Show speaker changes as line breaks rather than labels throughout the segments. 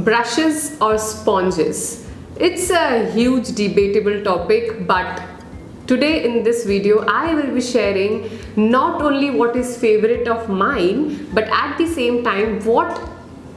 Brushes or sponges? It's a huge debatable topic, but today in this video I will be sharing not only what is favorite of mine, but at the same time what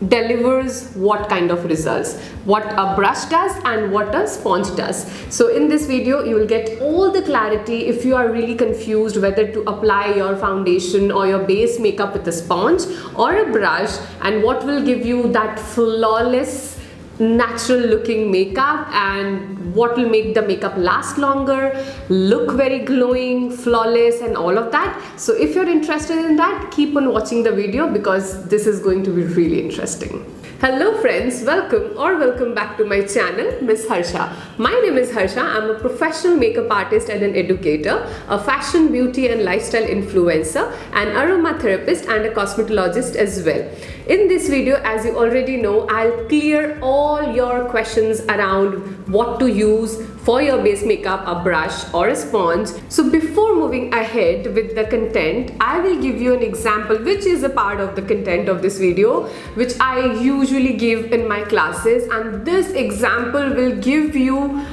delivers what kind of results, what a brush does and what a sponge does. So in this video you will get all the clarity if you are really confused whether to apply your foundation or your base makeup with a sponge or a brush, and what will give you that flawless natural looking makeup and what will make the makeup last longer, look very glowing, flawless and all of that. So if you're interested in that, keep on watching the video because this is going to be really interesting. Hello friends, welcome back to my channel, Miss Harsha. My name is Harsha. I'm a professional makeup artist and an educator, a fashion, beauty and lifestyle influencer, an aromatherapist and a cosmetologist as well. In this video, as you already know, I'll clear all your questions around what to use for your base makeup, a brush or a sponge. So before moving ahead with the content, I will give you an example which is a part of the content of this video, which I usually give in my classes, and this example will give you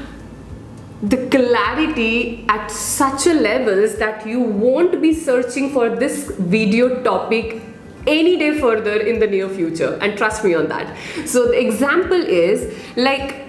the clarity at such a levels that you won't be searching for this video topic any day further in the near future, and trust me on that. So the example is like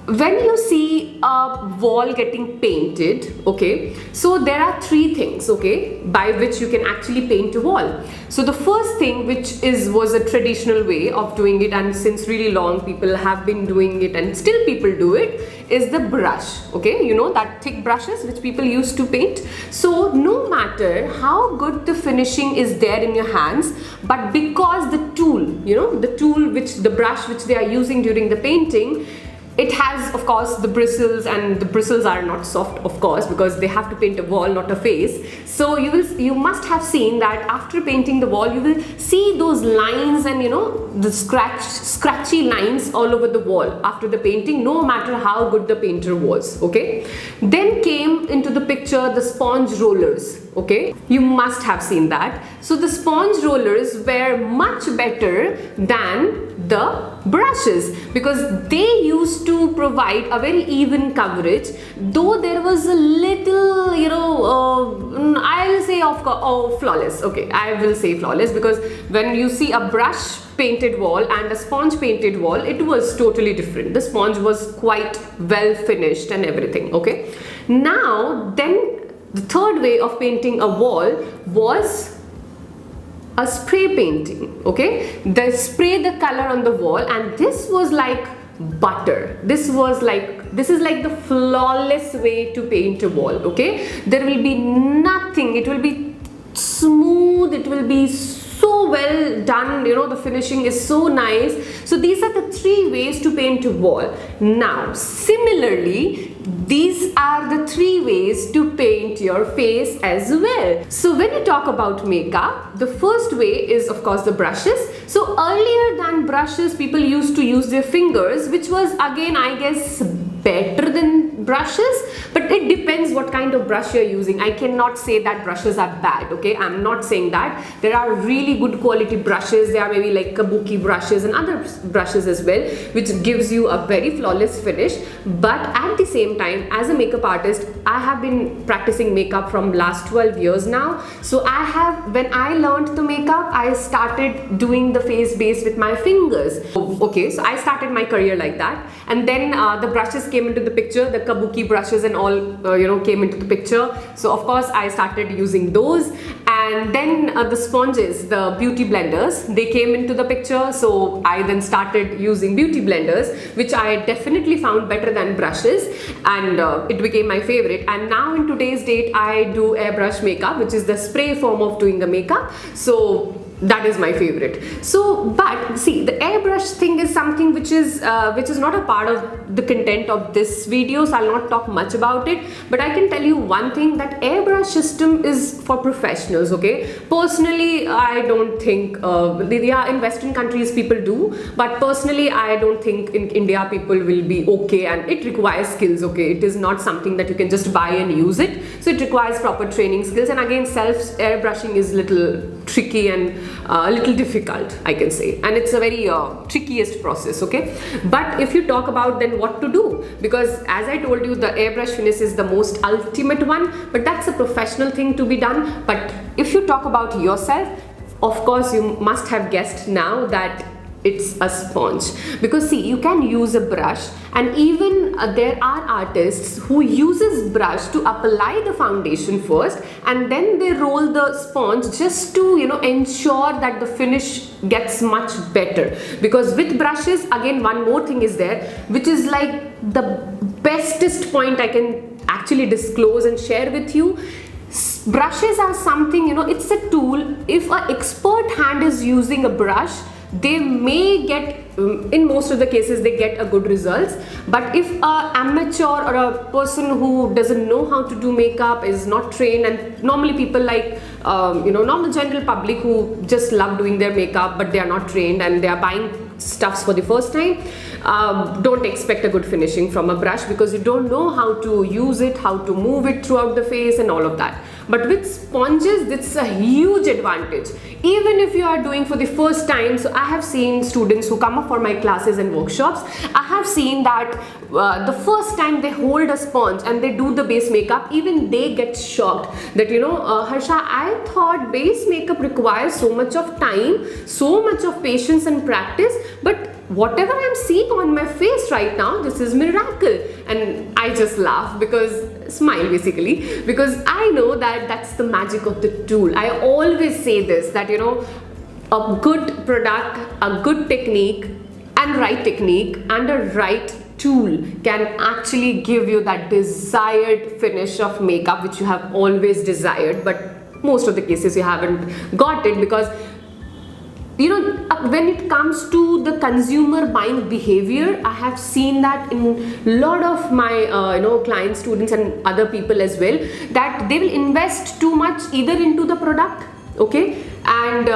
when you see a wall getting painted, okay, so there are three things, okay, by which you can actually paint a wall. So the first thing, which was a traditional way of doing it, and since really long people have been doing it and still people do it, is the brush. Okay, you know that thick brushes which people used to paint. So no matter how good the finishing is there in your hands, but because the tool, you know, the brush which they are using during the painting, it has of course the bristles, and the bristles are not soft of course because they have to paint a wall, not a face. So you must have seen that after painting the wall you will see those lines and, you know, the scratchy lines all over the wall after the painting, no matter how good the painter was. Okay, then came into the picture the sponge rollers. Okay, you must have seen that. So the sponge rollers were much better than the brushes because they used to provide a very even coverage, though there was a little, you know, I'll say flawless. Okay, I will say flawless because when you see a brush painted wall and a sponge painted wall, it was totally different. The sponge was quite well finished and everything. Okay, now then the third way of painting a wall was a spray painting. Okay, they spray the color on the wall, and this was like butter. This is like the flawless way to paint a wall. Okay, there will be nothing, it will be smooth, it will be so well done, you know, the finishing is so nice. So these are the three ways to paint a wall. Now similarly, these are the three ways to paint your face as well. So when you talk about makeup, the first way is of course the brushes. So earlier than brushes, people used to use their fingers, which was again, I guess, better than brushes, but it depends what kind of brush you're using. I cannot say that brushes are bad. Okay, I'm not saying that. There are really good quality brushes. There are maybe like kabuki brushes and other brushes as well, which gives you a very flawless finish. But at the same time, as a makeup artist, I have been practicing makeup from last 12 years now. So when I learned the makeup, I started doing the face base with my fingers. Okay, so I started my career like that, and then the brushes came into the picture, the kabuki brushes and all, you know, came into the picture. So of course I started using those, and then the sponges, the beauty blenders, they came into the picture. So I then started using beauty blenders, which I definitely found better than brushes, and it became my favorite. And now in today's date I do airbrush makeup, which is the spray form of doing the makeup. So that is my favorite. So but see, the airbrush thing is something which is not a part of the content of this video, so I'll not talk much about it. But I can tell you one thing, that airbrush system is for professionals. Okay, personally I don't think yeah, in Western countries people do, but personally I don't think in India people will be okay, and it requires skills. Okay, it is not something that you can just buy and use it, so it requires proper training skills. And again, self airbrushing is little tricky and a little difficult, I can say, and it's a very trickiest process, okay? But if you talk about then what to do, because as I told you, the airbrush finish is the most ultimate one, but that's a professional thing to be done. But if you talk about yourself, of course you must have guessed now that it's a sponge, because see, you can use a brush, and even there are artists who uses brush to apply the foundation first, and then they roll the sponge just to, you know, ensure that the finish gets much better. Because with brushes, again, one more thing is there, which is like the bestest point I can actually disclose and share with you. Brushes are something, you know, it's a tool. If an expert hand is using a brush, they may get, in most of the cases, they get a good results. But if a amateur or a person who doesn't know how to do makeup, is not trained, and normally people like you know, normal general public who just love doing their makeup but they are not trained and they are buying stuffs for the first time, don't expect a good finishing from a brush, because you don't know how to use it, how to move it throughout the face and all of that. But with sponges, it's a huge advantage. Even if you are doing for the first time, so I have seen students who come up for my classes and workshops, I have seen that the first time they hold a sponge and they do the base makeup, even they get shocked that, you know, Harsha, I thought base makeup requires so much of time, so much of patience and practice, but whatever I'm seeing on my face right now, this is miracle. And I just laugh, because smile basically, because I know that that's the magic of the tool. I always say this, that, you know, a good product, a good technique and right technique and a right tool can actually give you that desired finish of makeup which you have always desired, but most of the cases you haven't got it. Because, you know, when it comes to the consumer buying behavior, I have seen that in a lot of my you know, clients, students and other people as well, that they will invest too much either into the product, okay, and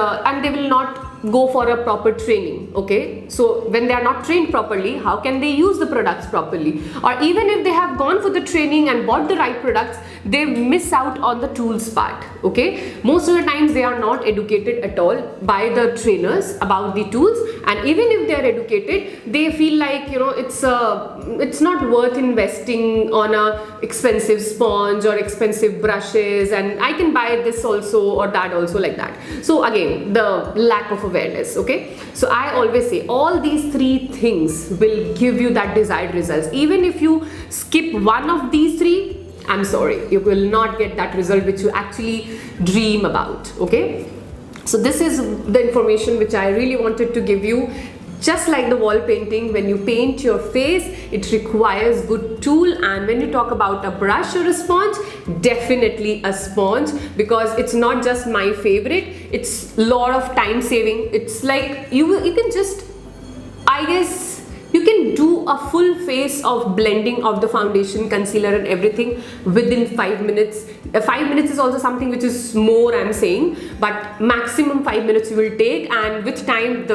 they will not go for a proper training, okay? So when they are not trained properly, how can they use the products properly? Or even if they have gone for the training and bought the right products, they miss out on the tools part, okay? Most of the times they are not educated at all by the trainers about the tools, and even if they are educated, they feel like, you know, it's not worth investing on a expensive sponge or expensive brushes, and I can buy this also or that also, like that. So again, the lack of awareness, okay? So I always say all these three things will give you that desired results. Even if you skip one of these three, I'm sorry, you will not get that result which you actually dream about, okay? So this is the information which I really wanted to give you. Just like the wall painting, when you paint your face, it requires good tool, and when you talk about a brush or a sponge, definitely a sponge, because it's not just my favorite, it's a lot of time saving. It's like you can just, I guess, you can do a full face of blending of the foundation, concealer and everything within 5 minutes. 5 minutes is also something which is more, I'm saying, but maximum 5 minutes you will take, and with time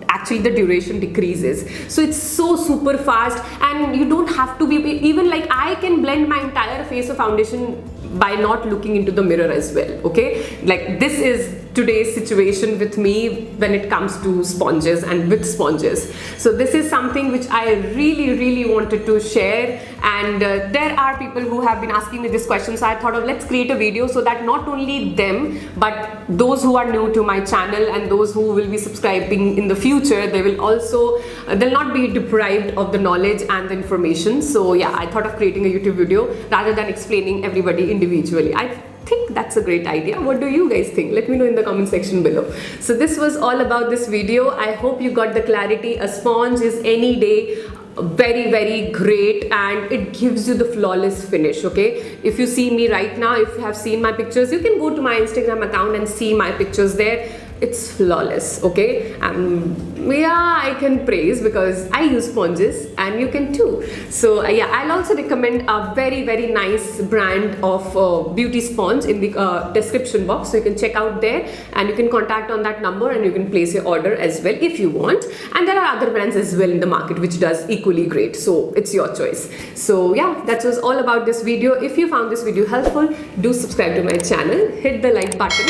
actually the duration decreases. So it's so super fast, and you don't have to be, even like I can blend my entire face of foundation by not looking into the mirror as well, okay? Like this is today's situation with me when it comes to sponges and with sponges. So this is something which I really wanted to share, and there are people who have been asking me this question, so I thought of let's create a video so that not only them but those who are new to my channel and those who will be subscribing in the future, they will also they'll not be deprived of the knowledge and the information. So yeah, I thought of creating a YouTube video rather than explaining everybody individually. I think that's a great idea. What do you guys think? Let me know in the comment section below. So this was all about this video. I hope you got the clarity. A sponge is any day very great, and it gives you the flawless finish, okay? If you see me right now, if you have seen my pictures, you can go to my Instagram account and see my pictures there. It's flawless, okay? Yeah, I can praise because I use sponges and you can too. So yeah, I'll also recommend a very nice brand of beauty sponge in the description box, so you can check out there and you can contact on that number and you can place your order as well if you want. And there are other brands as well in the market which does equally great, so it's your choice. So yeah, that was all about this video. If you found this video helpful, do subscribe to my channel, hit the like button,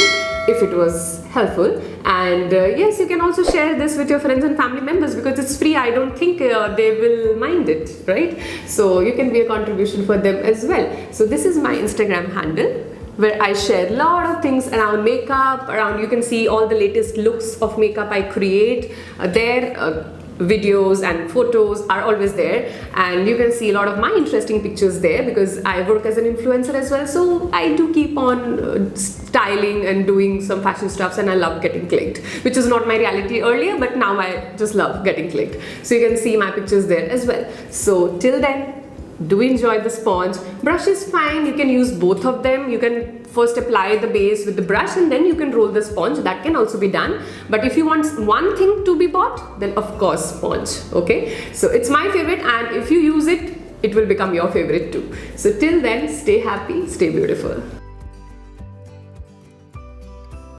if it was helpful. And yes, you can also share this with your friends and family members because it's free. I don't think they will mind it, right? So you can be a contribution for them as well. So this is my Instagram handle, where I share a lot of things around makeup, you can see all the latest looks of makeup I create there. Videos and photos are always there, and you can see a lot of my interesting pictures there because I work as an influencer as well. So I do keep on styling and doing some fashion stuffs, and I love getting clicked, which is not my reality earlier, but now I just love getting clicked. So you can see my pictures there as well. So till then, do enjoy the sponge. Brush is fine, you can use both of them. You can first apply the base with the brush and then you can roll the sponge. That can also be done. But if you want one thing to be bought, then of course sponge. Okay, so it's my favorite, and if you use it, it will become your favorite too. So till then, stay happy, stay beautiful.